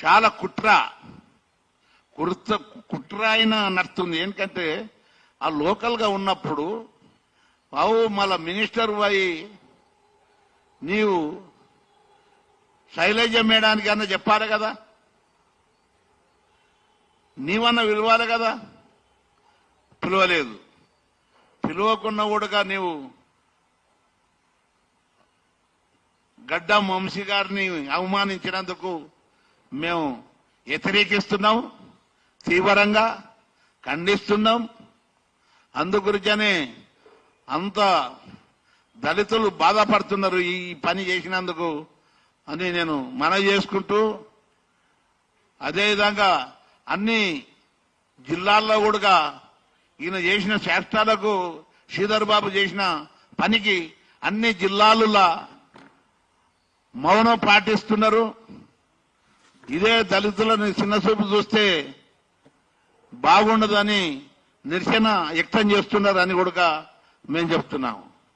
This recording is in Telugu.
చాలా కుట్ర అయినా నడుస్తుంది. ఎందుకంటే ఆ లోకల్ గా ఉన్నప్పుడు మళ్ళా మినిస్టర్ పోయి నీవు శైలజ మేడానికి అన్న చెప్పాలి కదా, నీవన్నా పిలవాలి కదా, పిలవలేదు. పిలవకున్న కూడా నీవు గడ్డం వంశీ గారిని అవమానించినందుకు మేము వ్యతిరేకిస్తున్నాం, తీవ్రంగా ఖండిస్తున్నాం. అందుగురించనే అంత దళితులు బాధపడుతున్నారు ఈ పని చేసినందుకు అని నేను మనవి చేసుకుంటూ, అదేవిధంగా అన్ని జిల్లాల్లో కూడా ఈయన చేసిన శాస్త్రాలకు శ్రీధర్ బాబు చేసిన పనికి అన్ని జిల్లాలలో మౌనం పాటిస్తున్నారు. ఇదే దళితులను చిన్నచూపు చూస్తే బాగుండదని నిరసన వ్యక్తం చేస్తున్నారు అని కూడా మేము చెప్తున్నాము.